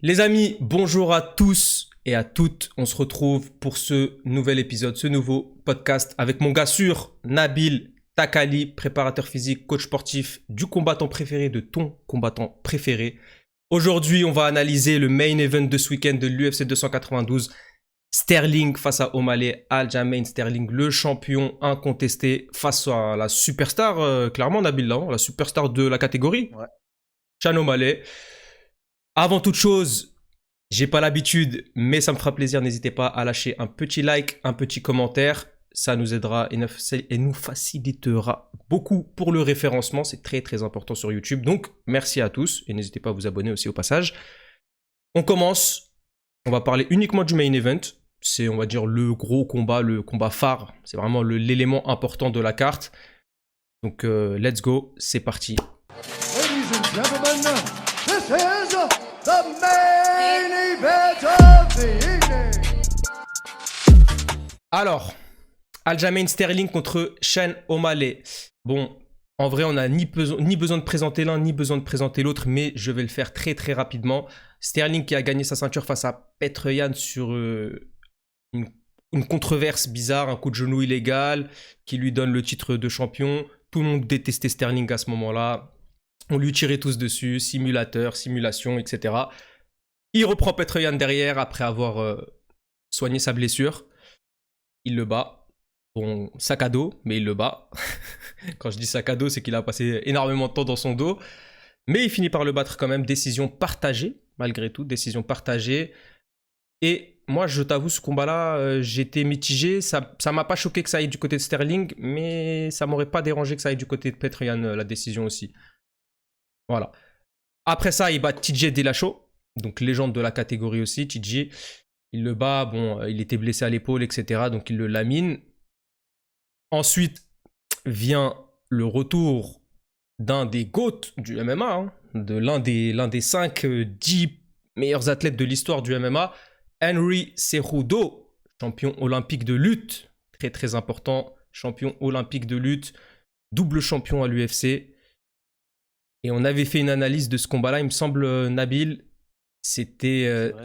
Les amis, bonjour à tous et à toutes. On se retrouve pour ce nouvel épisode, ce nouveau podcast avec mon gars sûr, Nabil Takali, préparateur physique, coach sportif du combattant préféré, de ton combattant préféré. Aujourd'hui, on va analyser le main event de ce week-end de l'UFC 292. Sterling face à O'Malley, Aljamain Sterling, le champion incontesté face à la superstar, clairement Nabil là, la superstar de la catégorie, Ouais. Sean O'Malley. Avant toute chose, j'ai pas l'habitude, mais ça me fera plaisir. N'hésitez pas à lâcher un petit like, un petit commentaire. Ça nous aidera et nous facilitera beaucoup pour le référencement. C'est très très important sur YouTube. Donc, merci à tous et n'hésitez pas à vous abonner aussi au passage. On commence. On va parler uniquement du main event. C'est, on va dire, le gros combat, le combat phare. C'est vraiment l'élément important de la carte. Donc, let's go. C'est parti. Ladies and gentlemen, this is the main event of the evening. Alors, Aljamain Sterling contre Sean O'Malley. Bon, en vrai, on n'a ni besoin de présenter l'un, ni besoin de présenter l'autre, mais je vais le faire très très rapidement. Sterling qui a gagné sa ceinture face à Petr Yan sur une controverse bizarre, un coup de genou illégal, qui lui donne le titre de champion. Tout le monde détestait Sterling à ce moment-là. On lui tirait tous dessus, simulateur, simulation, etc. Il reprend Petr Yan derrière après avoir soigné sa blessure. Il le bat. Bon, sac à dos, mais il le bat. Quand je dis sac à dos, c'est qu'il a passé énormément de temps dans son dos. Mais il finit par le battre quand même. Décision partagée, malgré tout. Décision partagée. Et moi, je t'avoue, ce combat-là, j'étais mitigé. Ça m'a pas choqué que ça aille du côté de Sterling, mais ça m'aurait pas dérangé que ça aille du côté de Petr Yan, la décision aussi. Voilà. Après ça, il bat TJ Dillashaw, donc légende de la catégorie aussi. TJ, il le bat. Bon, il était blessé à l'épaule, etc. Donc il le lamine. Ensuite vient le retour d'un des GOAT du MMA, hein, de l'un des 5-10 meilleurs athlètes de l'histoire du MMA, Henry Cejudo, champion olympique de lutte, très très important, champion olympique de lutte, double champion à l'UFC. Et on avait fait une analyse de ce combat-là, il me semble, Nabil, c'était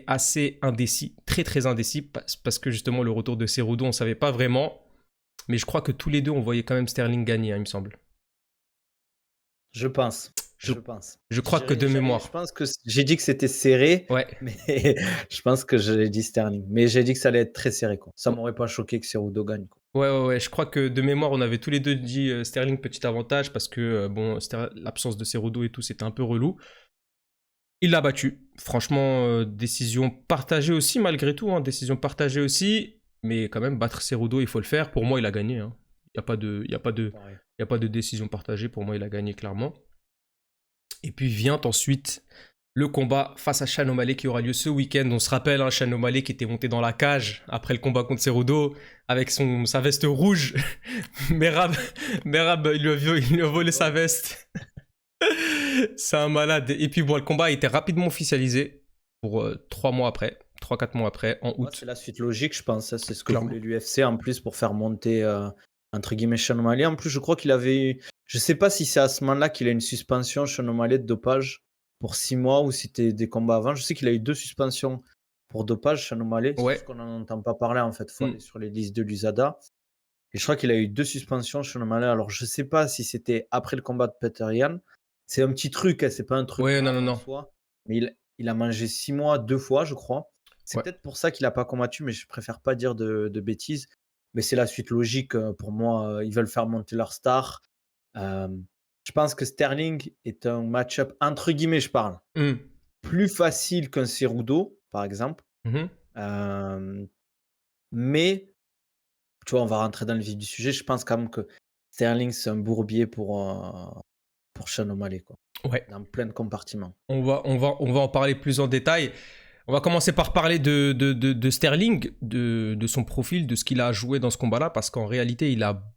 assez indécis, très très indécis, parce que justement le retour de Cejudo, on ne savait pas vraiment. Mais je crois que tous les deux, on voyait quand même Sterling gagner, hein, il me semble. Je pense. Je crois que de mémoire. Je pense que j'ai dit que c'était serré, Ouais. mais je pense que j'ai dit Sterling. Mais j'ai dit que ça allait être très serré, quoi. Ça m'aurait pas choqué que Cejudo gagne, quoi. Ouais. Je crois que de mémoire, on avait tous les deux dit Sterling petit avantage parce que bon, l'absence de Cejudo et tout, c'était un peu relou. Il l'a battu. Franchement, décision partagée aussi, malgré tout. Hein, décision partagée aussi. Mais quand même, battre Cejudo, il faut le faire. Pour moi, il a gagné. Hein. Il n'y a pas de décision partagée. Pour moi, il a gagné clairement. Et puis vient ensuite le combat face à Sean O'Malley qui aura lieu ce week-end. On se rappelle, hein, Sean O'Malley qui était monté dans la cage après le combat contre Cejudo avec sa veste rouge. Merab, il lui a volé sa veste. C'est un malade. Et puis bon, le combat a été rapidement officialisé pour 3-4 mois après, en août. Ouais, c'est la suite logique, je pense. C'est ce que voulait l'UFC en plus pour faire monter, entre guillemets, Sean O'Malley. En plus, je crois qu'il avait... Je sais pas si c'est à ce moment-là qu'il a une suspension, Sean O'Malley, de dopage pour 6 mois ou si c'était des combats avant. Je sais qu'il a eu 2 suspensions pour dopage, Sean O'Malley. Ouais. C'est juste qu'on n'en entend pas parler, en fait. Il faut aller sur les listes de l'USADA. Et je crois qu'il a eu 2 suspensions, Sean O'Malley. Alors, je sais pas si c'était après le combat de Petr Yan. C'est un petit truc, hein, c'est pas un truc. Ouais, non. Fois, mais il a mangé 6 mois 2 fois, je crois. C'est peut-être pour ça qu'il n'a pas combattu, mais je préfère pas dire de bêtises. Mais c'est la suite logique pour moi. Ils veulent faire monter leur star. Je pense que Sterling est un match-up, entre guillemets, je parle, plus facile qu'un Cejudo, par exemple. Mais, tu vois, on va rentrer dans le vif du sujet. Je pense quand même que Sterling, c'est un bourbier pour Sean O'Malley, quoi. Ouais. Dans plein de compartiments. On va en parler plus en détail. On va commencer par parler de Sterling, de son profil, de ce qu'il a joué dans ce combat-là, parce qu'en réalité, il a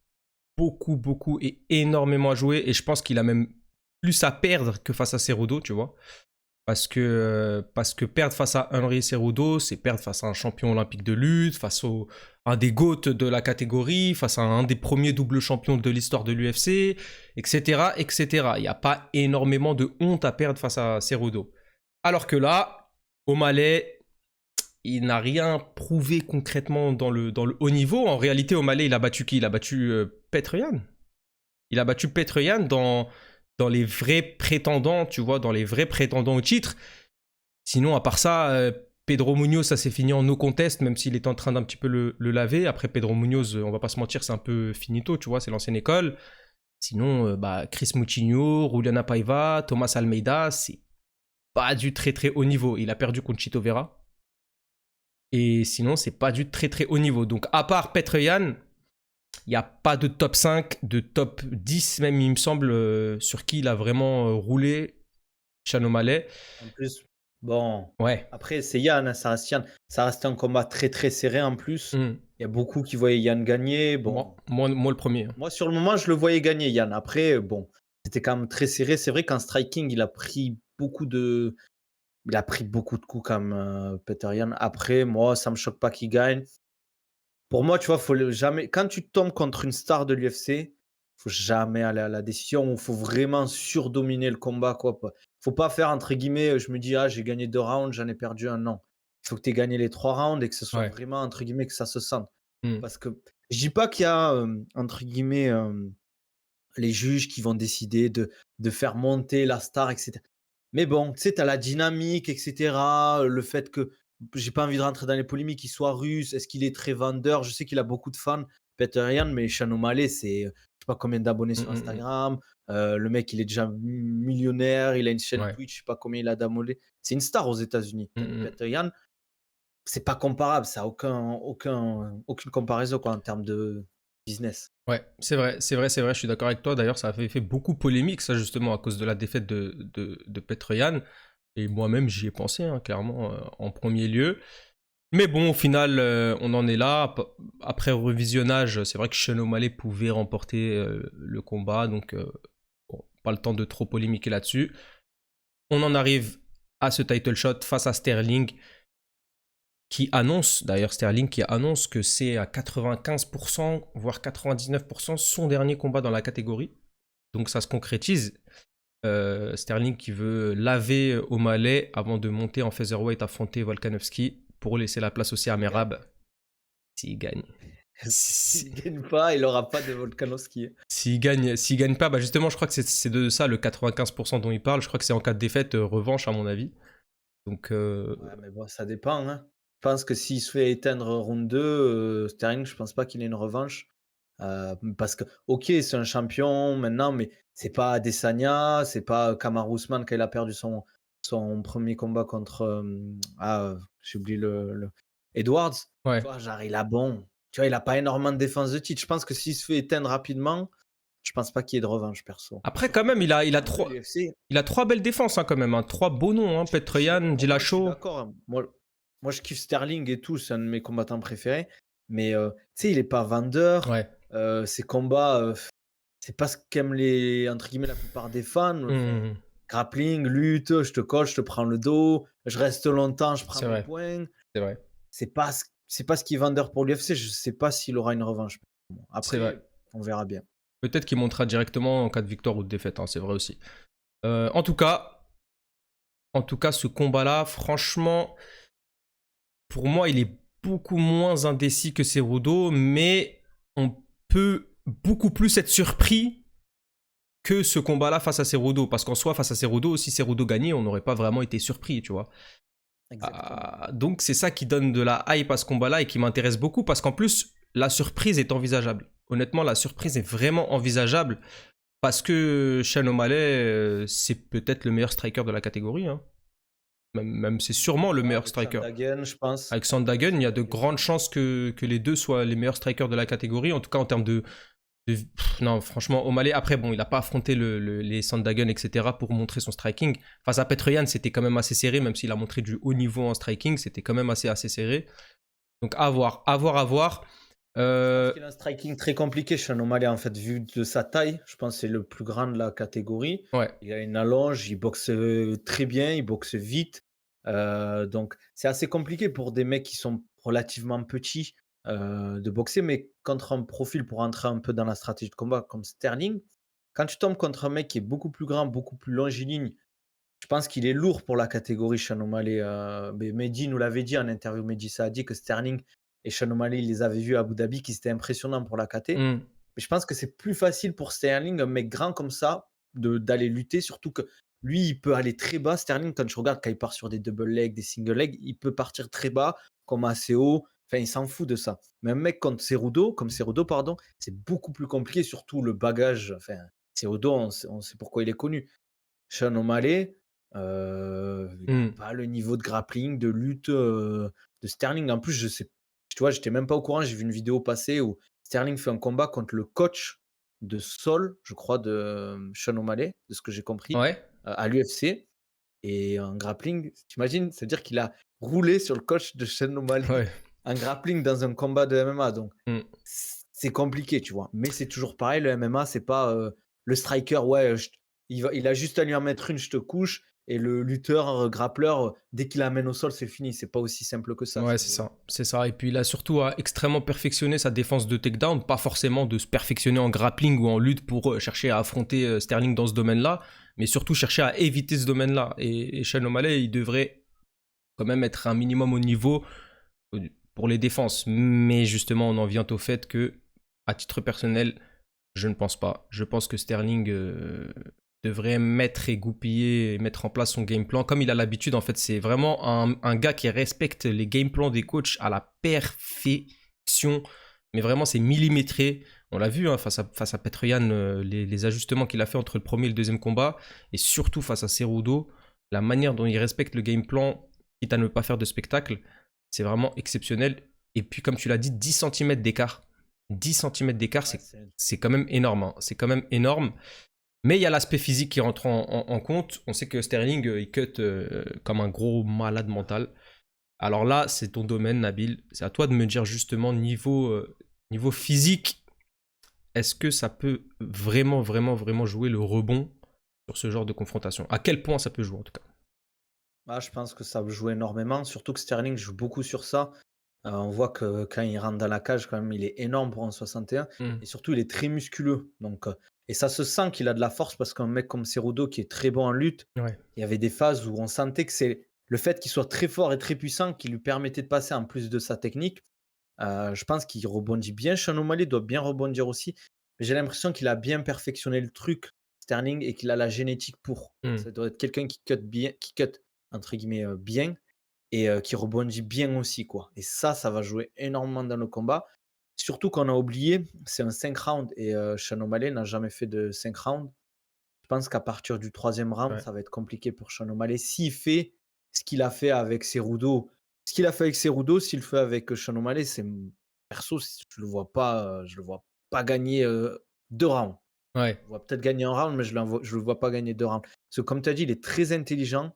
beaucoup et énormément à jouer, et je pense qu'il a même plus à perdre que face à Cejudo, tu vois. Parce que perdre face à Henry Cejudo, c'est perdre face à un champion olympique de lutte, face à un des GOAT de la catégorie, face à un des premiers doubles champions de l'histoire de l'UFC, etc., etc. Il n'y a pas énormément de honte à perdre face à Cejudo. Alors que là, O'Malley, il n'a rien prouvé concrètement dans le haut niveau. En réalité, O'Malley, il a battu qui? Il a battu Petr Yan. Il a battu Petr Yan dans les vrais prétendants, tu vois, dans les vrais prétendants au titre. Sinon, à part ça, Pedro Munoz, ça s'est fini en no contest, même s'il est en train d'un petit peu le laver. Après, Pedro Munoz, on va pas se mentir, c'est un peu finito, tu vois, c'est l'ancienne école. Sinon, Chris Moutinho, Juliana Paiva, Thomas Almeida, c'est pas du très très haut niveau. Il a perdu contre Chito Vera. Et sinon, c'est pas du très très haut niveau. Donc, à part Petr Yan, il n'y a pas de top 5, de top 10 même, il me semble, sur qui il a vraiment roulé Sean O'Malley. En plus, bon, Ouais. après, c'est Yann, hein, ça reste Yann. Ça reste un combat très très serré en plus. Mm. Il y a beaucoup qui voyaient Yann gagner. Bon, Moi, le premier. moi sur le moment, je le voyais gagner, Yann. Après, bon, c'était quand même très serré. C'est vrai qu'en striking, il a pris beaucoup de coups comme Petr Yan. Après, moi, ça me choque pas qu'il gagne. Pour moi, tu vois, jamais. Quand tu tombes contre une star de l'UFC, faut jamais aller à la décision. Il faut vraiment surdominer le combat, quoi. Faut pas faire entre guillemets. Je me dis, ah, j'ai gagné 2 rounds, j'en ai perdu un. Non, il faut que tu aies gagné les 3 rounds et que ce soit Ouais. vraiment entre guillemets que ça se sente. Mm. Parce que je dis pas qu'il y a entre guillemets les juges qui vont décider de faire monter la star, etc. Mais bon, tu sais, tu as la dynamique, etc. Le fait que j'ai pas envie de rentrer dans les polémiques, qu'il soit russe, est-ce qu'il est très vendeur? Je sais qu'il a beaucoup de fans, Petr Yan, mais Sean O'Malley, c'est je sais pas combien d'abonnés sur Instagram. Le mec, il est déjà millionnaire, il a une chaîne Ouais. Twitch, je sais pas combien il a d'abonnés. C'est une star aux États-Unis. Petr Yan, c'est pas comparable, ça a aucune comparaison quoi, en termes de business. Ouais, c'est vrai, je suis d'accord avec toi. D'ailleurs, ça avait fait beaucoup polémique, ça, justement, à cause de la défaite de Petr Yan. Et moi-même, j'y ai pensé, hein, clairement, en premier lieu. Mais bon, au final, on en est là. Après revisionnage, c'est vrai que Sean O'Malley pouvait remporter le combat, donc bon, pas le temps de trop polémiquer là-dessus. On en arrive à ce title shot face à Sterling, Sterling qui annonce que c'est à 95%, voire 99% son dernier combat dans la catégorie. Donc ça se concrétise. Sterling qui veut laver O'Malley avant de monter en featherweight, affronter Volkanovski pour laisser la place aussi à Merab s'il gagne. S'il gagne pas, il aura pas de Volkanovski. S'il gagne pas, bah justement, je crois que c'est de ça le 95% dont il parle. Je crois que c'est en cas de défaite, revanche à mon avis. Donc Ouais, mais bon, ça dépend, hein. Je pense que s'il se fait éteindre round 2, Sterling, je pense pas qu'il ait une revanche. Parce que, OK, c'est un champion maintenant, mais c'est pas Adesanya, c'est pas Kamaru Usman quand il a perdu son premier combat contre, j'ai oublié le Edwards. ouais. Tu vois, genre, il a bon. Tu vois, il a pas énormément de défense de titre. Je pense que s'il se fait éteindre rapidement, je pense pas qu'il y ait de revanche, perso. Après, quand même, il a Après, trois, l'UFC, il a trois belles défenses, hein, quand même. Hein. Trois beaux noms, hein. Petr Yan, moi, je suis Dillashaw. d'accord, hein. Moi, je kiffe Sterling et tout, c'est un de mes combattants préférés. Mais tu sais, il est pas vendeur. Ouais. Ses combats, c'est pas ce qu'aiment entre guillemets, la plupart des fans. Enfin, grappling, lutte, je te colle, je te prends le dos, je reste longtemps, je prends C'est mes vrai. points. C'est vrai. C'est pas ce qui est vendeur pour l'UFC. Je sais pas s'il aura une revanche. C'est vrai. Après, on verra bien. Peut-être qu'il montera directement en cas de victoire ou de défaite, hein, c'est vrai aussi. En tout cas, ce combat-là, franchement, pour moi, il est beaucoup moins indécis que Cerudo, mais on peut beaucoup plus être surpris que ce combat-là face à Cerudo. Parce qu'en soi, face à Cerudo, si Cerudo gagnait, on n'aurait pas vraiment été surpris, tu vois. Donc c'est ça qui donne de la hype à ce combat-là et qui m'intéresse beaucoup, parce qu'en plus, la surprise est envisageable. Honnêtement, la surprise est vraiment envisageable, parce que Sean O'Malley, c'est peut-être le meilleur striker de la catégorie. Hein. Même c'est sûrement le meilleur striker. Sandhagen, je pense. Avec Sandhagen, il y a de grandes chances que les deux soient les meilleurs strikers de la catégorie, en tout cas en termes non, franchement, O'Malley, après, bon, il n'a pas affronté les Sandhagen, etc., pour montrer son striking. Face à Petr Yan, c'était quand même assez serré, même s'il a montré du haut niveau en striking, c'était quand même assez serré. Donc, à voir. Il a un striking très compliqué, Sean O'Malley, en fait, vu de sa taille. Je pense que c'est le plus grand de la catégorie. Ouais. Il a une allonge, il boxe très bien, il boxe vite. Donc, c'est assez compliqué pour des mecs qui sont relativement petits de boxer, mais contre un profil pour entrer un peu dans la stratégie de combat comme Sterling, quand tu tombes contre un mec qui est beaucoup plus grand, beaucoup plus longiligne, Je pense qu'il est lourd pour la catégorie Sean O'Malley. Mais Mehdi nous l'avait dit en interview. Mehdi ça a dit que Sterling et Sean O'Malley, il les avait vus à Abu Dhabi, qu'ils étaient impressionnants pour la KT. Hmm. Mais je pense que c'est plus facile pour Sterling, un mec grand comme ça, d'aller lutter. Surtout que lui, il peut aller très bas. Sterling, quand je regarde, quand il part sur des double legs, des single legs, il peut partir très bas, comme assez haut. Enfin, il s'en fout de ça. Mais un mec comme Cerudo, pardon, c'est beaucoup plus compliqué, surtout le bagage. Enfin, Cerudo, on sait pourquoi il est connu. Sean O'Malley, il n'a Hmm. pas le niveau de grappling, de lutte de Sterling. En plus, je sais, tu vois, j'étais même pas au courant. J'ai vu une vidéo passer où Sterling fait un combat contre le coach de Sol, je crois, de Sean O'Malley, de ce que j'ai compris, Ouais. à l'UFC. Et en grappling, t'imagines, c'est-à-dire qu'il a roulé sur le coach de Sean O'Malley Ouais. en grappling dans un combat de MMA. Donc, Hmm. c'est compliqué, tu vois. Mais c'est toujours pareil, le MMA, c'est pas le striker, ouais, il a juste à lui en mettre une, je te couche. Et le lutteur, grappleur, dès qu'il l'amène au sol, c'est fini. C'est pas aussi simple que ça. Ouais, c'est ça, c'est ça. Et puis il a surtout extrêmement perfectionné sa défense de takedown, pas forcément de se perfectionner en grappling ou en lutte pour chercher à affronter Sterling dans ce domaine-là, mais surtout chercher à éviter ce domaine-là. Et Sean O'Malley, il devrait quand même être un minimum au niveau pour les défenses. Mais justement, on en vient au fait que, à titre personnel, je ne pense pas. Je pense que Sterling devrait mettre et goupiller et mettre en place son game plan comme il a l'habitude. En fait, c'est vraiment un gars qui respecte les game plans des coachs à la perfection. Mais vraiment, c'est millimétré. On l'a vu hein, face à Petr Yan, les ajustements qu'il a fait entre le premier et le deuxième combat. Et surtout face à Cerudo, la manière dont il respecte le game plan, quitte à ne pas faire de spectacle, c'est vraiment exceptionnel. Et puis, comme tu l'as dit, 10 cm d'écart. 10 cm d'écart, Ouais, c'est quand même énorme. Hein. C'est quand même énorme. Mais il y a l'aspect physique qui rentre en compte. On sait que Sterling, il cut comme un gros malade mental. Alors là, c'est ton domaine, Nabil. C'est à toi de me dire justement, niveau physique, est-ce que ça peut vraiment, vraiment, vraiment jouer le rebond sur ce genre de confrontation? À quel point ça peut jouer en tout cas? Ah, je pense que ça joue énormément. Surtout que Sterling joue beaucoup sur ça. On voit que quand il rentre dans la cage, quand même, il est énorme pour un 61. Hmm. Et surtout, il est très musculeux. Donc, et ça se sent qu'il a de la force parce qu'un mec comme Cerudo, qui est très bon en lutte, Ouais. il y avait des phases où on sentait que c'est le fait qu'il soit très fort et très puissant qui lui permettait de passer en plus de sa technique. Je pense qu'il rebondit bien. Sean O'Malley doit bien rebondir aussi. Mais j'ai l'impression qu'il a bien perfectionné le truc, Sterling, et qu'il a la génétique pour. Hmm. Ça doit être quelqu'un qui cut bien, qui cut, entre guillemets, bien et qui rebondit bien aussi, quoi. Et ça va jouer énormément dans le combat. Surtout qu'on a oublié, c'est un 5 rounds et Sean O'Malley n'a jamais fait de 5 rounds. Je pense qu'à partir du 3e round, Ouais. ça va être compliqué pour Sean O'Malley. S'il fait ce qu'il a fait avec Cerudo, s'il le fait avec Sean O'Malley, c'est perso, je le vois pas gagner 2 rounds. Ouais. Je le vois peut-être gagner un round, mais je le vois pas gagner 2 rounds. Parce que comme tu as dit, il est très intelligent.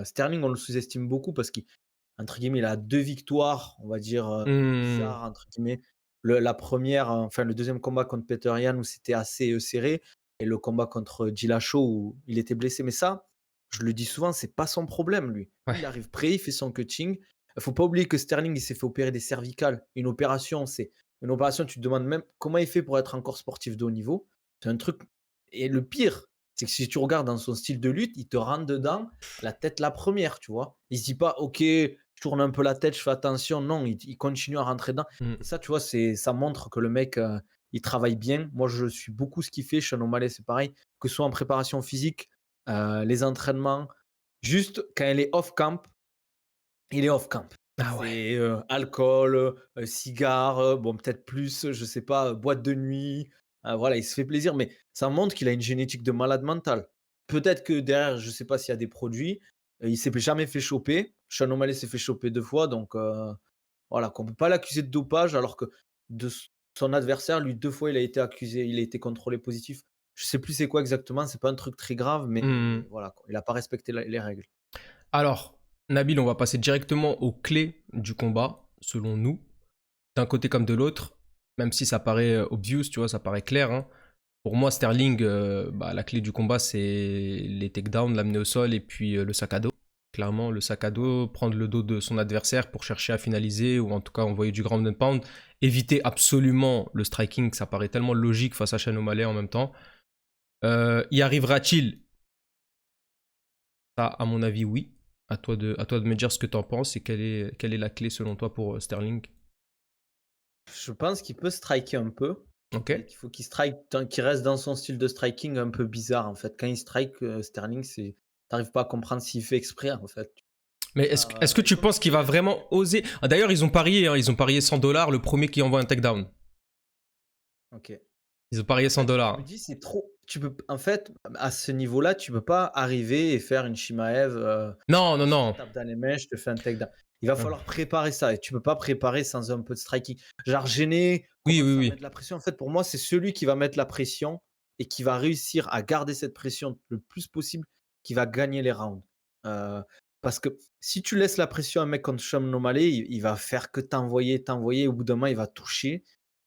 Sterling, on le sous-estime beaucoup parce qu'entre guillemets, il a 2 victoires, on va dire, Hmm. bizarres, entre guillemets. La première, enfin le deuxième combat contre Petr Yan où c'était assez serré, et le combat contre Dillashaw où il était blessé. Mais ça, je le dis souvent, c'est pas son problème, lui. Ouais. Il arrive prêt, il fait son cutting. Il faut pas oublier que Sterling, il s'est fait opérer des cervicales. Une opération, tu te demandes même comment il fait pour être encore sportif de haut niveau. C'est un truc. Et le pire, c'est que si tu regardes dans son style de lutte, il te rentre dedans, la tête la première, tu vois. Il se dit pas, ok, je tourne un peu la tête, je fais attention. Non, il continue à rentrer dedans. Hmm. Et ça, tu vois, ça montre que le mec, il travaille bien. Moi, je suis beaucoup ce qu'il fait. Sean O'Malley, c'est pareil. Que ce soit en préparation physique, les entraînements. Juste, quand il est off-camp, il est off-camp. Ah ouais. C'est alcool, cigare, bon, peut-être plus, je sais pas, boîte de nuit. Voilà, il se fait plaisir, mais ça montre qu'il a une génétique de malade mental. Peut-être que derrière, je sais pas s'il y a des produits. Il s'est jamais fait choper. Sean O'Malley s'est fait choper 2 fois, donc voilà, qu'on peut pas l'accuser de dopage alors que son adversaire, lui, 2 fois, il a été contrôlé positif. Je sais plus c'est quoi exactement, c'est pas un truc très grave, mais Hmm. voilà, quoi, il a pas respecté les règles. Alors, Nabil, on va passer directement aux clés du combat, selon nous, d'un côté comme de l'autre, même si ça paraît obvious, tu vois, ça paraît clair. Hein. Pour moi, Sterling, la clé du combat, c'est les takedowns, l'amener au sol et puis le sac à dos. Clairement, le sac à dos, prendre le dos de son adversaire pour chercher à finaliser ou en tout cas envoyer du ground and pound. Éviter absolument le striking, ça paraît tellement logique face à Sean O'Malley en même temps. Y arrivera-t-il? Ça, à mon avis, oui. À toi de me dire ce que tu en penses et quelle est la clé selon toi pour Sterling. Je pense qu'il peut striker un peu, Ok. mais qu'il faut qu'il strike, qu'il reste dans son style de striking un peu bizarre en fait. Quand il strike, Sterling, t'arrives pas à comprendre s'il fait exprès en fait. Mais est-ce que Et tu comme penses tu qu'il dis, va vraiment oser? Ah, d'ailleurs, ils ont parié, hein, ils ont parié $100 le premier qui envoie un takedown. ok. Ils ont parié En cent fait, je me dollars. dis, c'est trop. En fait, à ce niveau-là, tu peux pas arriver et faire une Shimaev. Non, non, Je te non. tape dans les mains, je te fais un takedown. Il va falloir préparer ça et tu peux pas préparer sans un peu de striking. Genre gêner, Oui, oui, commencer à oui. mettre la pression. En fait, pour moi, c'est celui qui va mettre la pression et qui va réussir à garder cette pression le plus possible, qui va gagner les rounds. Euh, Parce que si tu laisses la pression à un mec comme Sean O'Malley, il va faire que t'envoyer, t'envoyer. Au bout d'un moment, il va toucher.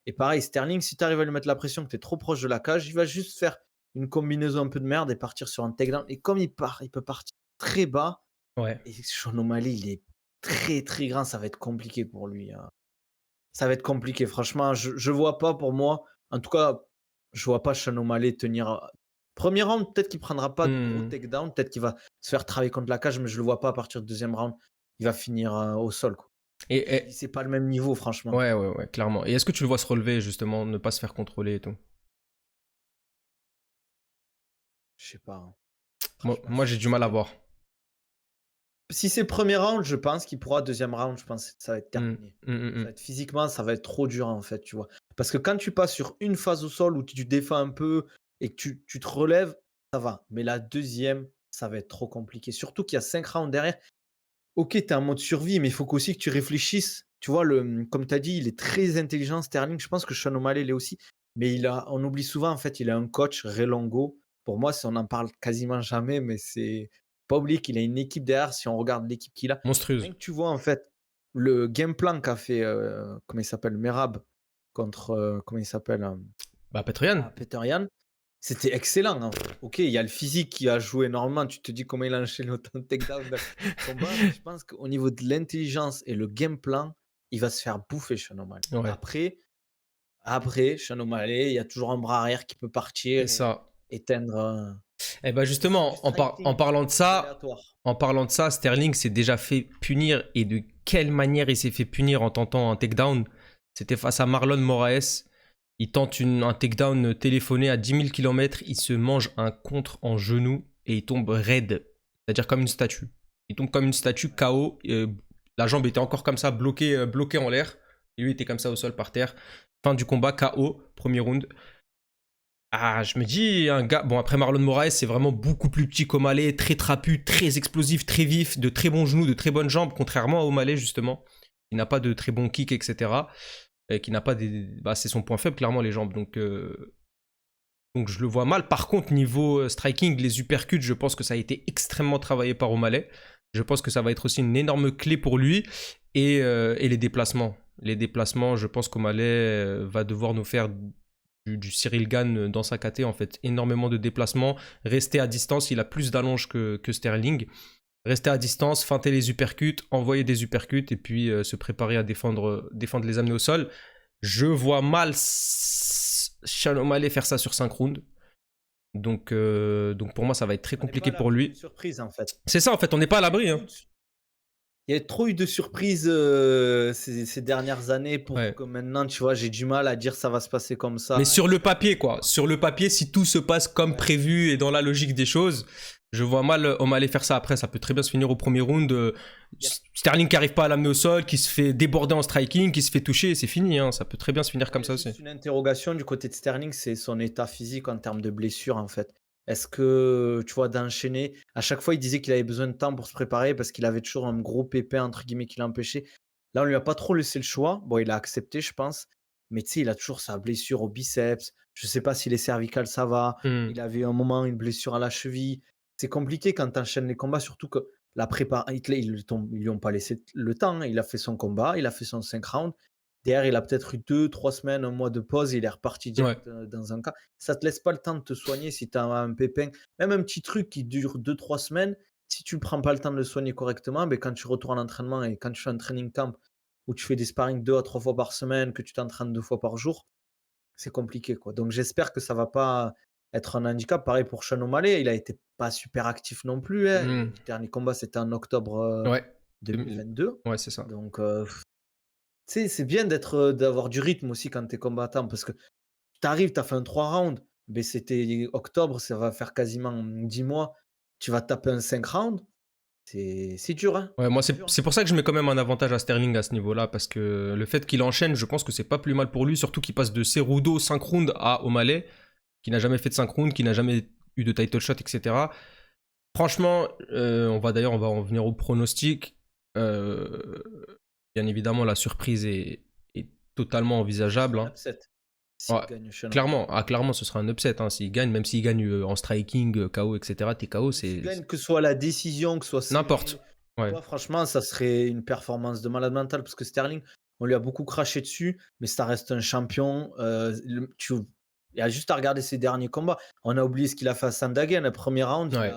Et pareil, Sterling, si tu arrives à lui mettre la pression, que tu es trop proche de la cage, il va juste faire une combinaison un peu de merde et partir sur un takedown. Et comme il peut partir très bas. Ouais. Et Sean O'Malley, il est très très grand, ça va être compliqué pour lui, hein. Ça va être compliqué, franchement, je vois pas pour moi, en tout cas, je vois pas Sean O'Malley tenir. Premier round, peut-être qu'il prendra pas de gros Hmm. takedown, peut-être qu'il va se faire travailler contre la cage, mais je le vois pas à partir du deuxième round. Il va finir au sol, quoi. Et, C'est pas le même niveau, franchement. ouais, ouais, ouais, clairement. Et est-ce que tu le vois se relever, justement, ne pas se faire contrôler et tout? Je sais pas, hein. Franchement, Moi j'ai du mal à voir. si c'est premier round, je pense qu'il pourra. Deuxième round, je pense que ça va être Hmm, terminé. hmm, hmm, Ça hmm. va être physiquement, ça va être trop dur en fait, tu vois. Parce que quand tu passes sur une phase au sol où tu défends un peu et que tu te relèves, ça va. Mais la deuxième, ça va être trop compliqué. Surtout qu'il y a 5 rounds derrière. Ok, tu es en mode survie, mais il faut aussi que tu réfléchisses. Tu vois, comme tu as dit, il est très intelligent, Sterling. Je pense que Sean O'Malley l'est aussi. Mais on oublie souvent, en fait, il a un coach, Ray Longo. Pour moi, on en parle quasiment jamais, mais c'est pas oublier qu'il a une équipe derrière. Si on regarde l'équipe qu'il a, rien Monstrueuse. que tu vois, en fait, le game plan qu'a fait, comment il s'appelle, Merab contre, comment il s'appelle, Bah, Petroyan. Peter Yan, c'était excellent, hein. Ok, il y a le physique qui a joué énormément. Tu te dis comment il a enchaîné autant de takedowns dans le combat. Mais je pense qu'au niveau de l'intelligence et le game plan, il va se faire bouffer, Sean O'Malley. Ouais, Après, Sean O'Malley, il y a toujours un bras arrière qui peut c'est partir et ça. éteindre. Et bah Mais c'est du justement, en striking parlant de très ça, aléatoire. Sterling s'est déjà fait punir. Et de quelle manière il s'est fait punir en tentant un takedown? C'était face à Marlon Moraes. Il tente un takedown téléphoné à 10 000 km. Il se mange un contre en genou et il tombe raide. C'est-à-dire comme une statue. Il tombe comme une statue KO. La jambe était encore comme ça, bloquée en l'air. Et lui était comme ça au sol par terre. Fin du combat, KO, premier round. Ah, je me dis, un gars. Bon, après Marlon Moraes, c'est vraiment beaucoup plus petit qu'O'Malley, très trapu, très explosif, très vif, de très bons genoux, de très bonnes jambes, contrairement à O'Malley, justement. Il n'a pas de très bons kicks, etc. Et qui n'a pas des. Bah, c'est son point faible, clairement, les jambes. Donc je le vois mal. Par contre, niveau striking, les uppercuts, je pense que ça a été extrêmement travaillé par O'Malley. Je pense que ça va être aussi une énorme clé pour lui. Et les déplacements. Les déplacements, je pense qu'O'Malley va devoir nous faire du Cyril Gane dans sa KT, en fait. Énormément de déplacements. Rester à distance, il a plus d'allonge que Sterling. Rester à distance, feinter les uppercuts, envoyer des uppercuts et puis se préparer à défendre les amener au sol. Je vois mal Sean O'Malley faire ça sur 5 rounds. Donc pour moi, ça va être très On n'est pas compliqué à pour l'abri d'une lui. surprise, en fait. C'est ça, en fait, on n'est pas à Il y a l'abri. trop Hein. de Il y a trop eu de surprises ces dernières années pour Ouais. que maintenant, tu vois, j'ai du mal à dire ça va se passer comme Mais ça, sur le papier, etc. quoi. Sur le papier, si tout se passe comme Ouais. prévu et dans la logique des choses, je vois mal O'Malley faire ça après. Ça peut très bien se finir au premier round. Il y a- Sterling qui arrive pas à l'amener au sol, qui se fait déborder en striking, qui se fait toucher, et c'est fini. Hein. Ça peut très bien se finir Il comme y a ça aussi. juste une interrogation du côté de Sterling, c'est son état physique en termes de blessure, en fait. Est-ce que, tu vois, d'enchaîner, à chaque fois, il disait qu'il avait besoin de temps pour se préparer parce qu'il avait toujours un gros pépin, entre guillemets, qui l'empêchait. Là, on lui a pas trop laissé le choix. Bon, il a accepté, je pense. Mais tu sais, il a toujours sa blessure au biceps. Je sais pas si les cervicales, ça va. Hmm. Il avait un moment une blessure à la cheville. C'est compliqué quand tu enchaînes les combats, surtout que la prépa, ils lui ont pas laissé le temps, hein. Il a fait son combat, il a fait son 5 rounds. Derrière, il a peut-être eu 2, 3 semaines, un mois de pause, il est reparti Ouais. direct dans un cas. Ça te laisse pas le temps de te soigner si tu as un pépin. Même un petit truc qui dure 2, 3 semaines, si tu ne prends pas le temps de le soigner correctement, ben, quand tu retournes à l'entraînement et quand tu fais un training camp où tu fais des sparring 2 à 3 fois par semaine, que tu t'entraînes 2 fois par jour, c'est compliqué, quoi. Donc j'espère que ça va pas être un handicap. Pareil pour Sean O'Malley, il a été pas super actif non plus. Hein. Le dernier combat, c'était en octobre Ouais. 2022. Ouais, c'est ça. Donc, tu sais, c'est bien d'avoir du rythme aussi quand tu es combattant parce que tu arrives, tu as fait un 3 rounds, mais c'était octobre, ça va faire quasiment 10 mois. Tu vas taper un 5 rounds. C'est dur, hein. Ouais, moi, C'est dur. c'est pour ça que je mets quand même un avantage à Sterling à ce niveau-là, parce que le fait qu'il enchaîne, je pense que c'est pas plus mal pour lui, surtout qu'il passe de Cerudo 5 rounds à O'Malley, qui n'a jamais fait de 5 rounds, qui n'a jamais eu de title shot, etc. Franchement, on va en venir au pronostic. Bien évidemment, la surprise est totalement envisageable. Hein. Upset. Ouais, Gagne Sean clairement, ce sera un upset. Hein, s'il gagne, même s'il gagne en striking, KO, etc., t'es KO, c'est gagne, que ce soit la décision, que ce soit serré, n'importe. Ouais. toi, franchement, ça serait une performance de malade mental parce que Sterling, on lui a beaucoup craché dessus, mais ça reste un champion. Il y a juste à regarder ses derniers combats. On a oublié ce qu'il a fait à Sandhagen, le premier round. Ouais.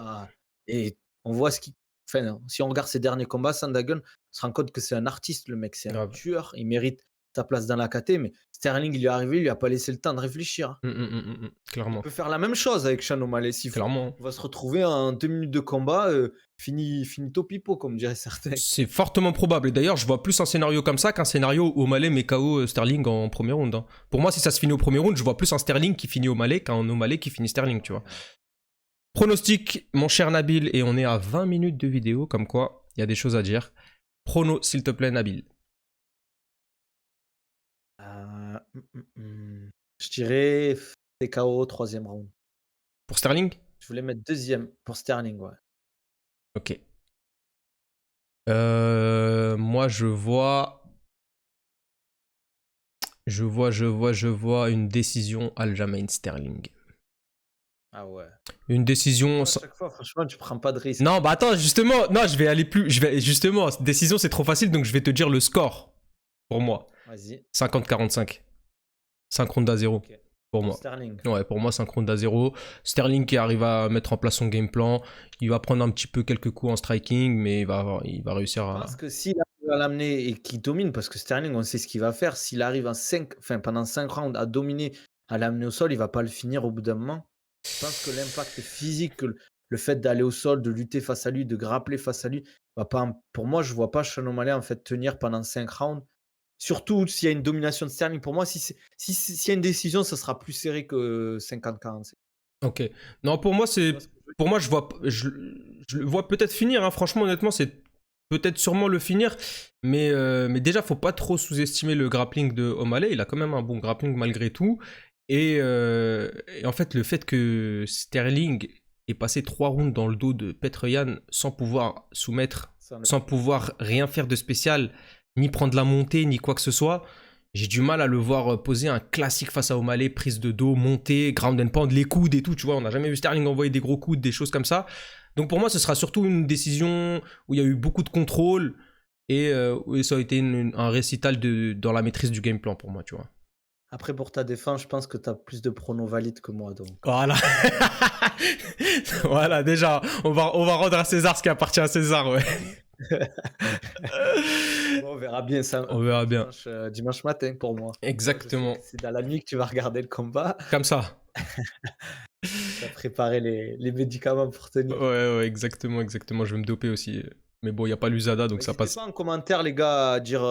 Et on voit ce qu'il. Enfin, si on regarde ses derniers combats, Sandhagen, on se rend compte que c'est un artiste, le mec. C'est un Grave. tueur. Il mérite sa place dans la KT, mais Sterling, il est arrivé, il lui a pas laissé le temps de réfléchir. Clairement. On peut faire la même chose avec Sean O'Malley. Clairement. On va se retrouver en 2 minutes de combat, finito pipo, comme diraient certains. C'est fortement probable. Et d'ailleurs, je vois plus un scénario comme ça qu'un scénario où O'Malley met KO Sterling en premier round. Hein. Pour moi, si ça se finit au premier round, je vois plus un Sterling qui finit O'Malley qu'un O'Malley qui finit Sterling, tu vois. Pronostic, mon cher Nabil, et on est à 20 minutes de vidéo, comme quoi il y a des choses à dire. Prono, s'il te plaît, Nabil. Je dirais TKO 3e round. Pour Sterling? Je voulais mettre 2e pour Sterling, ouais. Ok. Moi, je vois une décision Aljamain Sterling. Ah ouais. Une décision. À chaque fois, franchement, tu prends pas de risque. Non, bah attends, justement, non, je vais aller plus. Justement, décision, c'est trop facile, donc je vais te dire le score pour moi. Vas-y. 50-45. 5 rounds à 0. Okay. Pour moi. Sterling. Ouais, pour moi, 5 rounds à 0. Sterling qui arrive à mettre en place son game plan. Il va prendre un petit peu quelques coups en striking, mais il va réussir à. Je pense que s'il arrive à l'amener et qu'il domine, parce que Sterling, on sait ce qu'il va faire, s'il arrive pendant 5 rounds à dominer, à l'amener au sol, il va pas le finir au bout d'un moment. Je pense que l'impact physique, le fait d'aller au sol, de lutter face à lui, de grappler face à lui, va pas. Pour moi, je vois pas Sean O'Malley en fait tenir pendant 5 rounds. Surtout s'il y a une domination de Sterling. Pour moi, s'il y a une décision, ça sera plus serré que 50-40. Ok. Non, pour moi, je le vois peut-être finir. Hein. Franchement, honnêtement, c'est peut-être sûrement le finir. Mais déjà, faut pas trop sous-estimer le grappling de O'Malley. Il a quand même un bon grappling malgré tout. Et en fait, le fait que Sterling ait passé 3 rounds dans le dos de Petr Yan sans pouvoir soumettre, sans pouvoir rien faire de spécial, ni prendre la montée, ni quoi que ce soit, j'ai du mal à le voir poser un classique face à O'Malley, prise de dos, montée, ground and pound, les coudes et tout, tu vois, on n'a jamais vu Sterling envoyer des gros coudes, des choses comme ça. Donc pour moi, ce sera surtout une décision où il y a eu beaucoup de contrôle et ça a été un récital dans la maîtrise du game plan pour moi, tu vois. Après, pour ta défense, je pense que tu as plus de pronos valides que moi. Donc. Voilà. Voilà, déjà, on va rendre à César ce qui appartient à César, ouais. Bon, on verra bien ça. On verra bien. Dimanche matin pour moi. Exactement. C'est dans la nuit que tu vas regarder le combat. Comme ça. Tu vas préparer les médicaments pour tenir. Ouais, exactement. Je vais me doper aussi. Mais bon, il n'y a pas l'USADA, donc ça passe. N'hésitez pas en commentaire, les gars, à dire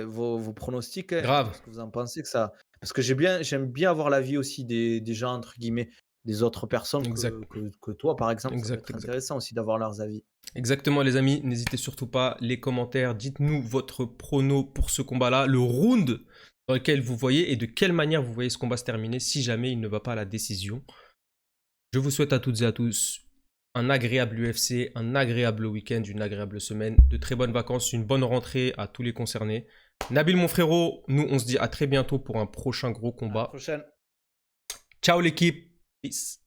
vos pronostics. Hein, grave. Ce que vous en pensez que ça. Parce que j'aime bien avoir l'avis aussi des gens, entre guillemets, des autres personnes que toi, par exemple. Ça peut être intéressant aussi d'avoir leurs avis. Exactement, les amis. N'hésitez surtout pas, les commentaires. Dites-nous votre prono pour ce combat-là, le round dans lequel vous voyez et de quelle manière vous voyez ce combat se terminer si jamais il ne va pas à la décision. Je vous souhaite à toutes et à tous un agréable UFC, un agréable week-end, une agréable semaine, de très bonnes vacances, une bonne rentrée à tous les concernés. Nabil, mon frérot, nous on se dit à très bientôt pour un prochain gros combat. À la prochaine. Ciao l'équipe. Peace.